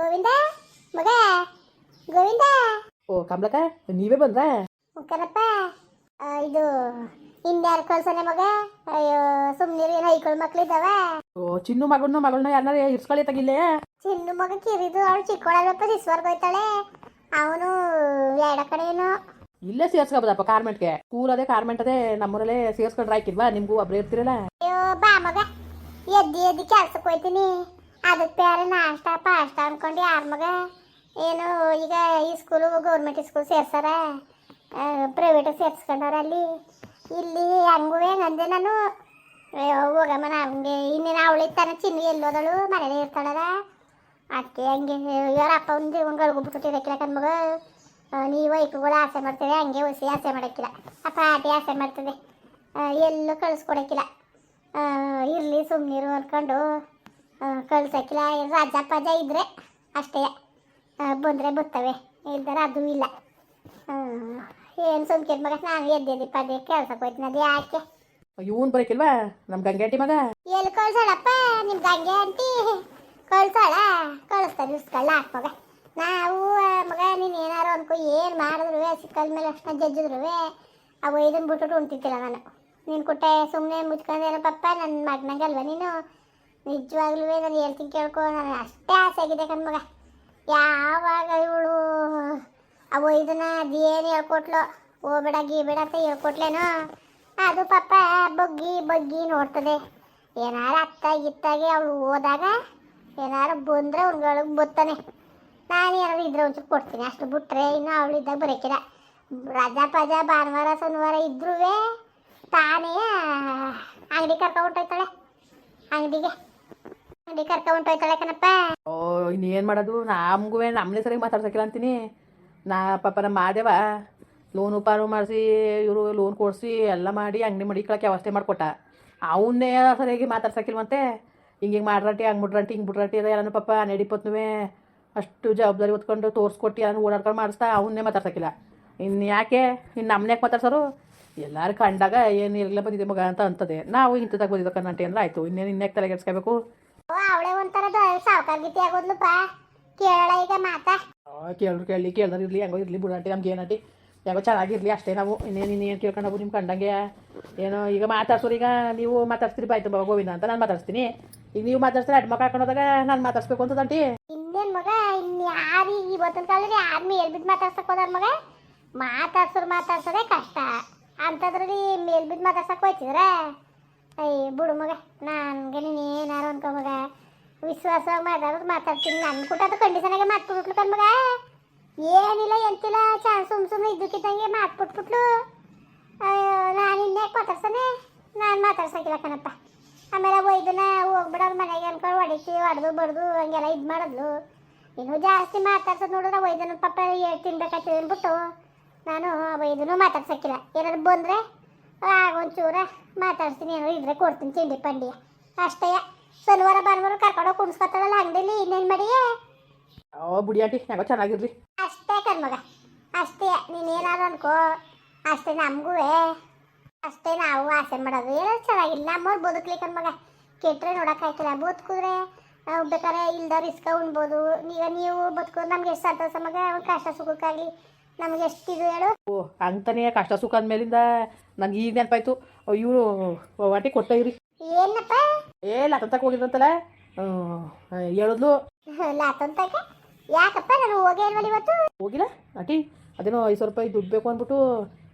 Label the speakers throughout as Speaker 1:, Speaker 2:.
Speaker 1: ಗೋವಿಂದ ಮಗ ಗೋವಿಂದ.
Speaker 2: ಓ ಕಮಲಕ್ಕ, ನೀವೇ ಬಂದ್ರಾ?
Speaker 1: ಕಣಪ್ಪ, ಇದು ಇನ್ಯಾರು ಕಳ್ಸನೆ ಮಗ? ಅಯ್ಯೋ ಸುಮ್ನಿರಿ, ಏನು ಐಕೊಳ್ ಮಕ್ಳಿದ್ದಾವ?
Speaker 2: ಓ ಚಿನ್ನು ಮಗಳನ್ನ ಯಾರನ್ನ ಇರ್ಸ್ಕೊಳ್ಳಿ ತಗಿಲ್ಲೇ?
Speaker 1: ಚಿನ್ನು ಮಗ ಕಿರಿದು, ಅವಳು ಚಿಕ್ಕವಳಪ್ಪ, ಇಸ್ವರ್ಗ ಹೋಯ್ತಾಳೆ. ಅವನು ಎರಡ ಕಡೆ ಏನು
Speaker 2: ಇಲ್ಲೇ ಸೇರ್ಸ್ಕೊಬೋದಪ್ಪ ಕಾರ್ಮೆಂಟ್ಗೆ. ಸ್ಕೂಲ್ ಅದೇ ಕಾರ್ಮೆಂಟ್ ಅದೇ ನಮ್ಮೂರಲ್ಲೇ ಸೇರ್ಸ್ಕೊಂಡ್ರೆ ಆಯ್ಕಿಲ್ವಾ? ನಿಮ್ಗೂ ಒಬ್ರೇ ಇರ್ತಿರಲ್ಲ.
Speaker 1: ಅಯ್ಯೋ ಬಾ ಮಗ, ಎದ್ದಿ ಕೆಲ್ಸಕ್ಕೆ ಹೋಯ್ತೀನಿ. ಅದಕ್ಕೆ ಬೇರೆ ನಾಷ್ಟ ಪಾಷ್ಟ ಅನ್ಕೊಂಡು ಯಾರ ಮಗ ಏನು ಈಗ ಈ ಸ್ಕೂಲು ಗೌರ್ಮೆಂಟ್ ಸ್ಕೂಲ್ ಸೇರ್ಸಾರ, ಪ್ರೈವೇಟ್ ಸೇರ್ಸ್ಕೊಂಡವ್ರ. ಅಲ್ಲಿ ಇಲ್ಲಿ ಹಂಗುವೆ ನಂದೆ ನಾನು. ಹೋಗಮ್ಮ ನಮಗೆ ಇನ್ನೇನು ಅವಳಿತ್ತಾನೆ. ಚಿನ್ನು ಎಲ್ಲೋದಳು, ಮನೇಲಿ ಇರ್ತಾಳದ. ಅದಕ್ಕೆ ಹಂಗೆ ಇವರ ಅಪ್ಪ ಒಂದು ಜೀವನಗಳ್ಗೊಬಿಟ್ಟಿರಕ್ಕಿಲ್ಲ ಕಣ್ಮಗ. ನೀವು ಐಕುಗಳು ಆಸೆ ಮಾಡ್ತೇವೆ, ಹಂಗೆ ಹೊಸಿ ಆಸೆ ಮಾಡೋಕ್ಕಿಲ್ಲ. ಆ ಪಾಟಿ ಆಸೆ ಮಾಡ್ತದೆ, ಎಲ್ಲೂ ಕಳಿಸ್ಕೊಡಕ್ಕಿಲ್ಲ. ಇರಲಿ ಸುಮ್ಮನಿರು ಅಂದ್ಕೊಂಡು ಕಳ್ಸೋಕ್ಕಿಲ್ಲ. ರಾಜ ಪಜ ಇದ್ರೆ ಅಷ್ಟೇ, ಬಂದರೆ ಬರ್ತವೆ, ಇಲ್ದಾರ ಅದು ಇಲ್ಲ. ಏನು ಸುಮ್ಕಿರ್ ಮಗ, ನಾನು ಎದ್ದಿ ಪದೇ ಕೆಲ್ಸಕ್ಕೆ ಹೋಯ್ತೀನಿ. ಅದು ಯಾಕೆ
Speaker 2: ಇವನ್ ಬರಕಿಲ್ವಾ ನಮ್ಮ ಗಂಗೆ ಆಂಟಿ ಮಗ?
Speaker 1: ಎಲ್ಲಿ ಕಳ್ಸೋಳಪ್ಪ ನಿಮ್ಮ ಗಂಗೆ ಆಂಟಿ? ಕಳ್ಸೋಳ? ಕಳಿಸ್ತಾರೆ ಇಸ್ಕೊಳ್ಳ ಮಗ. ನಾವು ಮಗ ನೀನು ಏನಾರು ಅನ್ಕೋ, ಏನು ಮಾಡಿದ್ರು ಸಿಕ್ಕದ ಮೇಲೆ ಅಷ್ಟು ಜಜ್ಜಿದ್ರು ಅವು ಇದನ್ನು ಬಿಟ್ಬಿಟ್ಟು ಉಣ್ತಿದ್ದಿಲ್ಲ ನಾನು. ನೀನು ಕೊಟ್ಟೆ ಸುಮ್ಮನೆ ಮುಚ್ಕೊಂಡೇನೋ ಪಪ್ಪ, ನನ್ನ ಮಗನಂಗಲ್ವ ನೀನು? ನಿಜವಾಗ್ಲೂ ನಾನು ಹೇಳ್ತೀನಿ ಕೇಳ್ಕೊ, ನಾನು ಅಷ್ಟೇ ಆಸೆ ಆಗಿದೆ ಕಣ್ಮಗ. ಯಾವಾಗ ಇವಳು ಅವು ಇದನ್ನ ಅದೇನು ಹೇಳ್ಕೊಟ್ಲು, ಹೋಗ್ಬೇಡ ಗೀಬೇಡ ಅಂತ ಹೇಳ್ಕೊಟ್ಲೇನೋ, ಅದು ಪಾಪ ಬಗ್ಗಿ ನೋಡ್ತದೆ. ಏನಾರು ಅತ್ತ ಗಿತ್ತಾಗಿ ಅವಳು ಹೋದಾಗ ಏನಾರು ಬಂದರೆ ಅವ್ನಿಗೆ ಬತ್ತಾನೆ. ನಾನು ಏನಾರು ಇದ್ರೆ ಒಂಚೂರು ಕೊಡ್ತೀನಿ, ಅಷ್ಟು ಬಿಟ್ರೆ ಇನ್ನು ಅವಳಿದ್ದಾಗ ಬರೋಕ್ಕಿಲ್ಲ. ರಜಾ ಪಜಾ ಭಾನುವಾರ ಶನಿವಾರ ಇದ್ರೂ ತಾನೇ ಅಂಗಡಿ ಕರ್ಕೊಂಡೋಗ್ತಾಳೆ. ಅಂಗಡಿ ಕರ್ಕೊಂಡೋಗ್ತಾಳೆ ಕಣಪ್ಪ.
Speaker 2: ಓ ಇನ್ನೇನು ಮಾಡೋದು, ನಮಗೂ ನಮ್ಮನೆ ಸರಿಯಾಗಿ ಮಾತಾಡ್ಸಕ್ಕಿಲ್ಲ ಅಂತೀನಿ. ಪಾಪ ನಮ್ಮ ಮಾದೇವ ಲೋನು ಪಾರು ಮಾಡಿಸಿ ಇವರು ಲೋನ್ ಕೊಡಿಸಿ ಎಲ್ಲ ಮಾಡಿ ಅಂಗಡಿ ಮಡಿಕೊಳಕ್ಕೆ ವ್ಯವಸ್ಥೆ ಮಾಡಿಕೊಟ್ಟ. ಅವನ್ನೇ ಸರಿಯಾಗಿ ಮಾತಾಡ್ಸಕ್ಕಿಲ್ವಂತೆ. ಹಿಂಗೆ ಮಾಡ್ರಂಟಿ ಹಂಗೆ ಮುಡ್ರಂಟಿ ಹಿಂಗೆ ಬಿಡ್ರಂಟಿ ಅದ ಎಲ್ಲನೂ ಪಾಪ ನಡಿಪತ್ನುವೆ ಅಷ್ಟು ಜವಾಬ್ದಾರಿ ಹೊತ್ಕೊಂಡು ತೋರಿಸ್ಕೊಟ್ಟು ಎಲ್ಲನೂ ಓಡಾಡ್ಕೊಂಡು ಮಾಡಿಸ್ತಾ ಅವನ್ನೇ ಮಾತಾಡ್ಸಕ್ಕಿಲ್ಲ. ಇನ್ನು ಯಾಕೆ ಇನ್ನು ನಮ್ಮನ್ನೇ ಯಾಕೆ ಮಾತಾಡ್ಸೋರು? ಎಲ್ಲರೂ ಕಂಡಾಗ ಏನು ಇರಲಿಲ್ಲ ಬಂದಿದೆ ಮಗ ಅಂತ ಅಂತದೆ. ನಾವು ಇಂಥದಾಗ ಬಂದಿದ್ದ ಕನ್ನಂಟಿ ಅಂದ್ರೆ ಆಯಿತು, ಇನ್ನೇಕೆ ತಲೆಗೆಡ್ಸ್ಕೋಬೇಕು?
Speaker 1: ಅವಳೇ ಒಂಥರ ಸಾವುಕಾರ ಗೀತೆ ಆಗೋದ್ಲಪ್ಪ. ಕೇಳೋಣ ಈಗ ಮಾತಾ?
Speaker 2: ಕೇಳ್ದಾರ ಇರಲಿ, ಹೆಂಗೋ ಇರಲಿ ಬಿಡಂಟಿ, ನಮ್ಗೆ ಏನಂಟಿ ಹೆಂಗೋ ಚೆನ್ನಾಗಿರಲಿ ಅಷ್ಟೇ. ನಾವು ಇನ್ನೇನು ಕೇಳ್ಕೊಂಡು ನಿಮ್ಮ ಕಂಡಂಗೆ ಏನೋ ಈಗ ಮಾತಾಡ್ಸೋರು. ಈಗ ನೀವು ಮಾತಾಡ್ತೀರಿ ಬಾಯ್ತು ಬಾಬಾ ಗೋವಿಂದ ಅಂತ ನಾನು ಮಾತಾಡ್ತೀನಿ. ಈಗ ನೀವು ಮಾತಾಡ್ತಾರೆ ಅಡ್ಮಕ್ಕ ಹಾಕೊಂಡೋದಾಗ ನಾನು ಮಾತಾಡ್ಸ್ಬೇಕು ಅಂತದಂಟಿ.
Speaker 1: ಇನ್ನೇನು ಮಗ, ಇನ್ನು ಯಾರು ಇವತ್ತಿನ ಕಾಲದಲ್ಲಿ ಯಾರು ಮೇಲ್ಬಿದ್ದು ಮಾತಾಡ್ಸಕ್ ಹೋದಾರ ಮಗ? ಮಾತಾಡ್ಸೋದೇ ಕಷ್ಟ, ಅಂಥದ್ರಲ್ಲಿ ಮೇಲ್ಬಿದ್ದು ಮಾತಾಡ್ಸಕ್ಕೆ ಹೋಯ್ತಿದ್ರೆ ಅಯ್ಯ ಬಿಡು ಮಗ. ನನಗೆ ನೀನು ಏನಾರು ಅನ್ಕೋ ಮಗ, ವಿಶ್ವಾಸವಾಗಿ ಮಾತಾಡ್ತೀನಿ. ನನ್ನ ಕೂಟ ಅದು ಕಂಡೀಷನಾಗೆ ಮಾತ್ಬಿಟ್ಲು ಕಣ್ಮಗ. ಏನಿಲ್ಲ ಎಂತಿಲ್ಲ, ಸುಮ್ಮನೆ ಇದ್ದಕ್ಕಿದ್ದಂಗೆ ಮಾತ್ಬಿಟ್ಬಿಟ್ಲು. ನಾನು ಇನ್ನೇಕೆ ಮಾತಾಡ್ಸಾನೆ? ನಾನು ಮಾತಾಡ್ಸೋಕ್ಕಿಲ್ಲ ಕಣಪ್ಪ. ಆಮೇಲೆ ಒಯ್ದನ್ನ ಹೋಗ್ಬಿಡೋದು ಮನೆಗೆ ಅನ್ಕೊಂಡು ಹೊಡೆದು ಬಡ್ದು ಹಂಗೆಲ್ಲ ಇದು ಮಾಡಿದ್ಲು. ಇನ್ನೂ ಜಾಸ್ತಿ ಮಾತಾಡ್ಸೋದು ನೋಡಿದ್ರೆ ಒಯ್ದನ ಪಾಪ ತಿನ್ಬೇಕಾಗ್ತದೆ ಅಂದ್ಬಿಟ್ಟು ನಾನು ಒಯ್ದೂ ಮಾತಾಡ್ಸೋಕ್ಕಿಲ್ಲ. ಏನಾದ್ರು ಬಂದರೆ ಆಗೊಂಚೂರ ಮಾತಾಡ್ತೀನಿ, ಏನಾದ್ರು ಇದ್ರೆ ಕೊಡ್ತೀನಿ ತಿಂಡಿ ಪಂಡಿ ಅಷ್ಟೇ. ಶನಿವಾರ ಭಾನುವಾರ ಕರ್ಕೊಂಡೋಗಿ ಕುಣಿಸ್ಕೊತಾಳಲ್ಲ ಅಂಗಡಿಲಿ, ಇನ್ನೇನು ಮಾಡಿ?
Speaker 2: ಬುಡಿ ಆಂಟಿ ಹೆಂಗೋ ಚೆನ್ನಾಗಿರ್ಲಿ
Speaker 1: ಅಷ್ಟೇ ಕಣ್ಮಗ, ಅಷ್ಟೇ. ನೀನೇನಾದ್ರು ಅನ್ಕೋ ಅಷ್ಟೇ. ನಮಗೂ ಅಷ್ಟೇ, ನಾವು ಆಸೆ ಮಾಡೋದು ಏನೋ ಚೆನ್ನಾಗಿಲ್ಲ. ನಮ್ಮವ್ರು ಬದುಕಲಿ ಕಣ್ಮಗ, ಕೆಟ್ಟರೆ ನೋಡೋಕ್ಕಾಯ್ತಿಲ್ಲ. ಬದುಕಿದ್ರೆ ಬೇಕಾದ್ರೆ ಇಲ್ದವ್ರು ಇಸ್ಕ ಉಣ್ಬೋದು. ಈಗ ನೀವು ಬದುಕೋದು ನಮ್ಗೆ ಎಷ್ಟು ಸಂತೋಷ ಮಗ. ಒಂದು ಕಷ್ಟ ಸುಖಕ್ಕಾಗಲಿ ನಮ್ಗೆ ಎಷ್ಟಿದು ಹೇಳು?
Speaker 2: ಓ ಅಂತಾನೆ ಕಷ್ಟ ಸುಖ ಅಂದಮೇಲಿಂದ ನನಗೆ ಈಗ ನೆನಪಾಯ್ತು. ಇವರು ವಾಟಿ ಕೊಡ್ತಾ ಇರಿ.
Speaker 1: ಏನಪ್ಪ?
Speaker 2: ಲಾತಂತಕ್ಕೆ ಹೋಗಿದ್ರಂತಲ್ಲ ಹೇಳಿದ್ಲು.
Speaker 1: ಲಾತಂತಕ್ಕೆ ಯಾಕಪ್ಪ? ನಾನು ಹೋಗೇ ಇಲ್ವಲ್ಲ ಇವತ್ತು.
Speaker 2: ಹೋಗಿಲ್ಲ ಆಂಟಿ, ಅದೇನೋ 500 ರೂಪಾಯಿ ದುಡ್ಡು ಬೇಕು ಅಂದ್ಬಿಟ್ಟು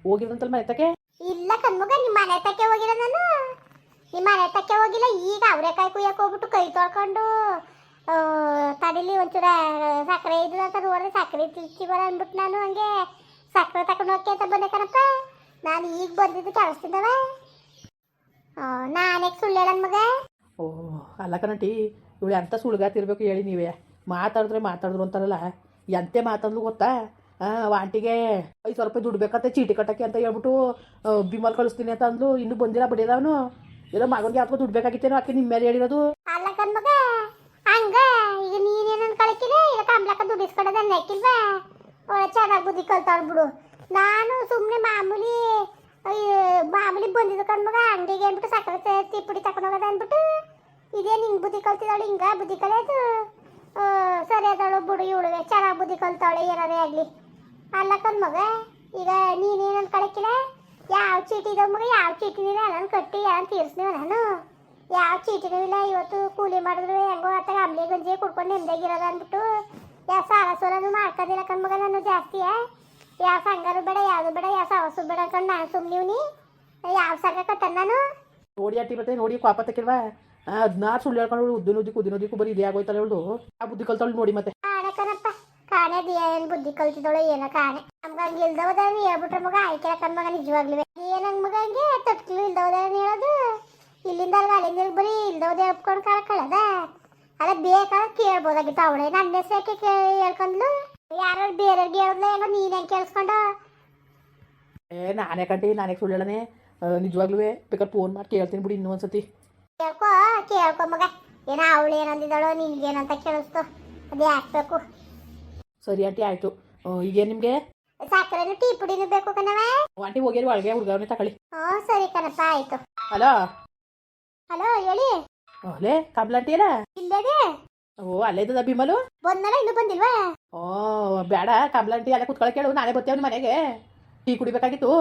Speaker 2: ಹೋಗಿದ್ರಂತಲ್ಲ ಮನೆ ತಕ್ಕೆ.
Speaker 1: ಇಲ್ಲ ಕಣ್ಮಗ, ನಿಮ್ಮ ಮನೆ ತಕ್ಕೆ ಹೋಗಿಲ್ಲ ನಾನು. ನಿಮ್ಮ ಮನೆ ತಕ್ಕೆ ಹೋಗಿಲ್ಲ. ಈಗ ಅವರೆಕಾಯಿ ಕುಯ್ಯಕ್ಕೆ ಹೋಗ್ಬಿಟ್ಟು ಕೈ ತೊಳ್ಕೊಂಡು ತಡಿಲಿ ಒಂಚೂರ ಸಕ್ಕರೆ ಇದ್ದು ಅಂತ ನೋಡಿದ್ರೆ ಸಕ್ಕರೆ ತಿಳ್ಸಿಬರ ಅಂದ್ಬಿಟ್ಟು ನಾನು ಹಂಗೆ ಸಕ್ಕರೆ ತಗೊಂಡು ಹೋಗಿ ಅಂತ ಬಂದೆ ಕಣಪ್ಪ. ನಾನು ಈಗ ಬಂದಿದ್ದು ಕೆಲಸದಿಂದವ. ನಾನೇ ಸುಳ್ಳು ಹೇಳನ್ ಮಗ.
Speaker 2: ಓ ಅಲ್ಲ ಕಣಂಟಿ, ಇವಳು ಎಂಥ ಸುಳ್ಗಾತಿರ್ಬೇಕು ಹೇಳಿ ನೀವೇ. ಮಾತಾಡಿದ್ರು ಅಂತಾರಲ್ಲ, ಎಂತೆ ಮಾತಾಡ್ಲು ಗೊತ್ತಾ? ಆಂಟಿಗೆ 500 ರೂಪಾಯಿ ದುಡ್ಡು ಬೇಕಂತೆ ಚೀಟಿ ಕಟ್ಟಕ್ಕೆ ಅಂತ ಹೇಳ್ಬಿಟ್ಟು ಬಿಮಲ್ ಕಳಿಸ್ತೀನಿ ಅಂತ ಅಂದ್ಲು. ಇನ್ನೂ ಬಂದಿಲ್ಲ ಬಡಿಯದ ಅವನು. ಏನೋ ಮಗನಿಗೆ ಯಾಕೋ ದುಡ್ಡು ಬೇಕಾಗಿತ್ತೇನೋ, ಅದಕ್ಕೆ ನಿಮ್ಮ ಮೇಲೆ ಹೇಳಿರೋದು.
Speaker 1: ಅಲ್ಲ ಕಣ್ಮಗ, ಹಂಗ ಈಗ ನೀನೇನು ಕಳಿಕಿಲ್ಲ, ಇಲ್ಲ ಕಂಬ್ಲಕ್ಕ ದುಡ್ಡು ಇಸ್ಕೊಡೋದ ನೆಕ್ಕಿಲ್ವಾ? ಒಳ್ಳೆ ಚೆನ್ನಾಗಿ ಬುದ್ಧಿ ಕಲ್ತಾಳು ಬಿಡು. ನಾನು ಸುಮ್ಮನೆ ಮಾಮೂಲಿ ಬಂದಿದ್ದು ಕಣ್ಮಗ, ಅಂಗಡಿಗೆ ಅಂದ್ಬಿಟ್ಟು ಸಕ್ಕರೆ ತಿಪ್ಪುಡಿ ತಗೊಂಡೋಗೋದ ಅಂದ್ಬಿಟ್ಟು ಇದೇ ನಿಂಗೆ ಬುದ್ಧಿ ಕಲ್ತಿದ್ದಾಳು. ಹಿಂಗ ಬುದ್ಧಿ ಕಲಿಯೋದು ಸರಿ ಅದಳು ಬಿಡು ಇವಳಿಗೆ ಚೆನ್ನಾಗಿ ಬುದ್ಧಿ ಕಲ್ತಾವಳೆ ಏನಾರೇ ಆಗಲಿ. ಅಲ್ಲ ಕಣ್ ಮಗ, ಈಗ ನೀನೇನು ಅನ್ಕೊಳಕ್ಕಿಲ್ಲ. ಯಾವ ಚೀಟಿ ಇದಾವ ಮಗ, ಯಾವ ಚೀಟಿನೂ ಇಲ್ಲ. ನಾನು ಕಟ್ಟಿ ಯಾರು ತೀರ್ಸ್ನೇವ ನಾನು. ಯಾವ ಚೀಟಿನೂ ಇಲ್ಲ. ಇವತ್ತು ಕೂಲಿ ಮಾಡಿದ್ರು ಹೆಂಗೋ ಆತಾಗ ಅಂಬ್ಲಿ ಗಂಜಿ ಕುಡ್ಕೊಂಡು ನೆಮ್ಮದಿಯಾಗಿರೋದ ಅಂದ್ಬಿಟ್ಟು ಯಾವ ಸಾಲ ಸೋಲನು ಮಾಡ್ಕೋದಿಲ್ಲ ಕಣ್ ಮಗ ನಾನು ಜಾಸ್ತಿ. ಯಾವ ಸಂಘರು ಬೇಡ, ಯಾವುದು ಬೇಡ, ಯಾವ ಸವಸು ಬೇಡ ಅನ್ಕೊಂಡು ನಾನು ಸುಮ್ಮನಿವ್ನಿ. ಯಾವ ಸಂಘ ಕಟ್ಟನ್ ನಾನು.
Speaker 2: ನೋಡಿ ಅಟ್ಟಿ ಮತ್ತೆ ನೋಡಿ ಪಾಪ ತಕ್ಕಿಲ್ವಾ? ಅದನ್ನ ಸುಳ್ಳು ಹೇಳ್ಕೊಂಡು ಉದ್ದಿನೋದಿಕ್ಕೂ ಬರೀ ಇದೇ ಆಗೋಯ್ತಲ್ಲ ಅವಳು. ಆ ಬುದ್ಧಿ ಕಲ್ತಾಳು ನೋಡಿ ಮತ್ತೆ.
Speaker 1: ಕಾಣೆ ಕಣಪ್ಪ, ಕಾಣೆ ಏನ್ ಬುದ್ಧಿ ಕಲ್ತಿದ್ದೋಳು ಏನೋ ಕಾಣೆ. ನಮ್ಗೆ ಹಂಗೆ ಇಲ್ದವದಾರ ಹೇಳ್ಬಿಟ್ರೆ ಮಗ ಆಯ್ಕೆ ಕಣ್ ಮಗ ನಿಜವಾಗ್ಲೂ. ಏನಂಗ್ ಮಗ ಹಂಗೆ ತಟ್ಲು ಇಲ್ದವದಾರ ಹೇಳೋದು. ಇಲ್ಲಿಂದ ಅಲ್ಲಿಂದ ಬರೀ ಇಲ್ದವದ ಹೇಳ್ಕೊಂಡು ಕಳದ. ಅಲ್ಲ ಬೇಕಾದ್ರೆ ಕೇಳ್ಬೋದಾಗಿತ್ತು ಅವಳೆ. ನನ್ನ ಹೆಸರಕ್ಕೆ ಹೇಳ್ಕೊಂಡ್ಲು. ಯಾರು ಬೇರೆಯವ್ರಿಗೆ ಹೇಳಿದ್ಲ ಹೆಂಗೋ ನೀನ್ ಹೆಂಗೆ ಕೇಳಿಸ್ಕೊಂಡು.
Speaker 2: ನಾನೇ ಕಂಟಿ ನಾನೇ ಸುಳ್ಳು ಹೇಳನೆ ನಿಜವಾಗ್ಲೂ. ಬೇಕಾದ್ರೆ ಫೋನ್ ಮಾಡಿ ಕೇಳ್ತೀನಿ ಬಿಡಿ ಇನ್ನೂ ಒಂದ್ಸತಿ.
Speaker 1: ಕೇಳ್ಕೊ ಮಗ. ಏನೋ ಅವಳು ಏನಂದಿದ್ದಾಳೋ ನಿನ್ಗೇನಂತ ಕೇಳಿಸ್ತು. ಅದೇ ಹಾಕ್ಬೇಕು.
Speaker 2: ಸರಿ ಆಂಟಿ ಆಯ್ತು. ಈಗೇನು ನಿಮಗೆ?
Speaker 1: ಸಕ್ಕರೆನು ಟೀ ಪುಡಿನೂ ಬೇಕು ಕಣವೆ.
Speaker 2: ಆಂಟಿ ಹೋಗ್ಯಾರಿ ಒಳಗೆ ಹುಡುಗವನ್ನೇ ತಗೊಳ್ಳಿ.
Speaker 1: ಸರಿ ಕಣಪ್ಪ ಆಯ್ತು.
Speaker 2: ಹಲೋ
Speaker 1: ಹಲೋ ಹೇಳಿ.
Speaker 2: ಅಲ್ಲೇ ಕಮಲಾಂಟಿ ಅಲ್ಲ?
Speaker 1: ಇಲ್ಲದೆ.
Speaker 2: ಅಲ್ಲೇ ಇದ್ದದ ಬಿಮಲು
Speaker 1: ಬಂದಲ್ಲ, ಇನ್ನೂ ಬಂದಿಲ್ವಾ?
Speaker 2: ಬೇಡ ಕಮಲಾಂಟಿ ಅಲ್ಲೇ ಕುತ್ಕೊಳಕ್ಕೆ ಹೇಳು. ನಾನೇ ಬರ್ತೀವಿ ಮನೆಗೆ. ಟೀ ಕುಡಿಬೇಕಾಗಿತ್ತು.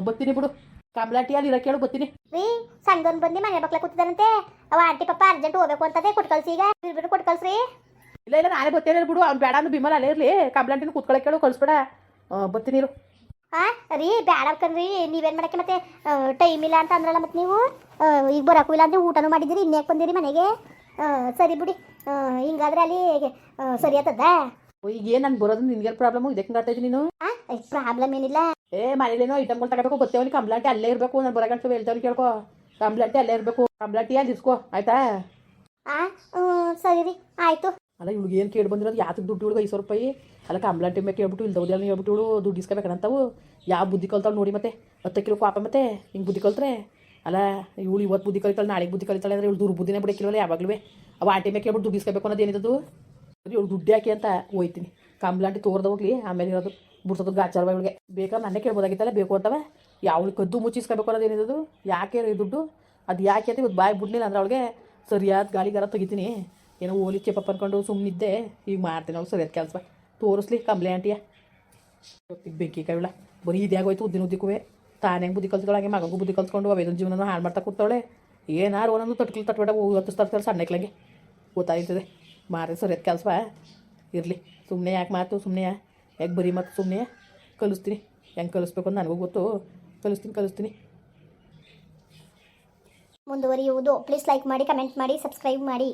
Speaker 2: ಬರ್ತೀನಿ ಬಿಡು. ಕಮಲಾಂಟಿ ಅಲ್ಲಿ ಇರಕ್ಕೆ ಹೇಳು, ಬರ್ತೀನಿ.
Speaker 1: ರೀ ಸಂಗನ್ ಬಂದು ಮನೆ ಮಕ್ಳ ಕೂತಿದ್ದಾರಂತೆ. ಅವ ಆಂಟಿ ಪಾಪ ಅರ್ಜೆಂಟ್ ಹೋಗ್ಬೇಕು ಅಂತದೆ. ಕೊಟ್ಕಳ್ಸಿ ಈಗ ಬಿಡ್ಬಿಟ್ಟು ಕೊಟ್ಕಳ್ಸ್ರಿ.
Speaker 2: ಇಲ್ಲ ನಾನೇ ಬರ್ತೀನಿ ಬಿಡು. ಅವ್ನು ಬೇಡ ಅಂದು ಬಿಮಲ್ ಅಲ್ಲೇ ಇರಲಿ. ಕಮಲಾಂಟಿನ ಕುತ್ಕೊಳಕ್ಕೆ ಹೇಳು, ಕಳಿಸ್ಬೇಡ. ಬರ್ತೀನಿ ಇರು.
Speaker 1: ರೀ ಬೇಡ ಕಣ್ರಿ. ನೀವೇನು ಮಾಡಕ್ಕೆ ಮತ್ತೆ ಟೈಮ್ ಇಲ್ಲ ಅಂತ ಅಂದ್ರಲ್ಲ ಮತ್ತೆ ನೀವು. ಈಗ ಬರೋಕ್ಕೂ ಇಲ್ಲ ಅಂದರೆ ಊಟನೂ ಮಾಡಿದ್ದೀರಿ, ಇನ್ಯಾಕೆ ಬಂದಿರಿ ಮನೆಗೆ? ಸರಿ ಬಿಡಿ. ಹಿಂಗಾದ್ರೆ ಅಲ್ಲಿ ಸರಿ ಆತದ.
Speaker 2: ಈಗ ಏನು ನಾನು ಬರೋದು ನಿನ್ಗೆ ಪ್ರಾಬ್ಲಮ್ ಇದಕ್ಕೆ ಮಾಡ್ತಾ ಇದ್ದೀನಿ ನೀನು?
Speaker 1: ಪ್ರಾಬ್ಲಮ್ ಏನಿಲ್ಲ.
Speaker 2: ಮನೇಲೇನೋ ಐಟಮ್ಗಳು ತಗೋಬೇಕು. ಬರ್ತೇವನಿ ಕಂಪ್ಲಾಂಟಿ ಅಲ್ಲೇ ಇರಬೇಕು. ನಾನು ಬರೋಗಂಟು ಹೇಳ್ತೇವೆ ಕೇಳ್ಕೊ. ಕಂಪ್ಲಾಂಟಿ ಅಲ್ಲೇ ಇರಬೇಕು. ಕಂಪ್ಲಾಂಟಿ ಅಲ್ಲಿ ಇಸ್ಕೋ ಆಯ್ತಾ?
Speaker 1: ಸರಿ ರೀ ಆಯಿತು.
Speaker 2: ಅಲ್ಲ ಇವ್ಳಿಗೆ ಏನು ಕೇಳಿ ಬಂದಿರೋದು? ಯಾತಕ್ಕೆ ದುಡ್ಡು ಇವ್ಳಿಗೆ 500 ರೂಪಾಯಿ? ಅಲ್ಲ ಕಂಪ್ಲಾಂಟಿ ಮೇಲೆ ಕೇಳ್ಬಿಟ್ಟು ಇಲ್ದವ್ದೆಲ್ಲ ಹೇಳ್ಬಿಟ್ಟು ಇವಳು ದುಡ್ಡು ಇಸ್ಕೋಬೇಕಂತವು. ಯಾವ ಬುದ್ಧಿ ಕಲ್ತಾಳು ನೋಡಿ ಮತ್ತೆ. 10 ಕಿಲೋ ಪಾಪ ಮತ್ತೆ ಹಿಂಗೆ ಬುದ್ಧಿ ಕಲ್ತ್ರೆ. ಅಲ್ಲ ಇವಳು ಇವತ್ತು ಬುದ್ಧಿ ಕಲಿತಾಳೆ, ನಾಳೆಗೆ ಬುದ್ಧಿ ಕಲಿತಾಳೆ ಅಂದರೆ ಇವಳು ದುರ್ಬುದ್ಧಿನೇ ಬಿಡಕ್ಕಿಲ್ವಲ್ಲ ಯಾವಾಗಲೂ. ಅವ ಆಂಟಿ ಮೇಲೆ ಕೇಳ್ಬಿಟ್ಟು ದುಡ್ಡು ಇಸ್ಕೋಬೇಕು ಅನ್ನೋದು ಏನಿದ್ದು? ಇವಳು ದುಡ್ಡು ಯಾಕೆ ಅಂತ ಹೋಯ್ತೀನಿ. ಕಂಪ್ಲಾಂಟಿ ತೋರ್ದ ಹೋಗ್ಲಿ, ಆಮೇಲೆ ಇರೋದು ಬಿಡ್ಸೋದು ಗಾಚಾರವ ಇವಳಿಗೆ. ಬೇಕಾದ್ರೆ ನನ್ನೇ ಕೇಳ್ಬೋದಾಗಿತ್ತಲ್ಲ ಬೇಕು ಅಂತವ. ಯಾವಳು ಕದ್ದು ಮುಚ್ಚಿಸ್ಕೋಬೇಕು ಅನ್ನೋದು ಏನಿದ್ದು? ಯಾಕೆ ದುಡ್ಡು ಅದು ಯಾಕೆ ಅಂತ ಇವತ್ತು ಬಾಯಿ ಬಿಡ್ಲಿಲ್ಲ ಅಂದ್ರೆ ಅವಳಿಗೆ ಸರಿಯಾದ ಗಾಳಿಗಾರ ತೆಗಿತೀನಿ. ಏನೋ ಓಲಿ ಚೆಪ್ಪಪ್ಪ ಅನ್ಕೊಂಡು ಸುಮ್ಮನಿದ್ದೆ. ಈಗ ಮಾಡ್ತೀನಿ ಅವ್ಳು ಸರಿಯಾದ ಕೆಲಸ ತೋರಿಸ್ಲಿ ಕಂಪ್ಲೇಂಟಿಯ. ಬೆಂಕಿ ಕೈವಳ ಬರೀ ಇದೇ ಆಗೋಯ್ತು. ಉದ್ದಿನೂ ತಾನೇ ಹೆಂಗೆ ಬುದ್ಧಿ ಕಲ್ತ್ಕೊಳ್ಳೋ ಹಂಗೆ ಮಗಗೂ ಬುದ್ಧಿ ಕಲ್ತ್ಕೊಂಡು ಅವೇದೊಂದು ಜೀವನ ಹಾಳು ಮಾಡ್ತಾ ಕೂತಾವಳೆ. ಏನಾರು ಒಂದೊಂದು ತಟ್ಬೇಡ ತರ್ತಾರೆ ಸಣ್ಣಕ್ಲಂಗೆ ಗೊತ್ತಾಯ್ತದೆ. ಮಾರಿ ಸರಿಯಾದ ಕೆಲಸ ಇರಲಿ. ಸುಮ್ಮನೆ ಯಾಕೆ ಮಾತು, ಸುಮ್ಮನೆ ಯಾಕೆ ಬರೀ ಮಾತು, ಸುಮ್ಮನೆ ಕಲಿಸ್ತೀನಿ. ಹೆಂಗೆ ಕಲಿಸ್ಬೇಕು ಅಂತ ನನಗೂ ಗೊತ್ತು. ಕಲಿಸ್ತೀನಿ.
Speaker 1: ಮುಂದುವರಿಯುವುದು. ಪ್ಲೀಸ್ ಲೈಕ್ ಮಾಡಿ, ಕಮೆಂಟ್ ಮಾಡಿ, ಸಬ್ಸ್ಕ್ರೈಬ್ ಮಾಡಿ.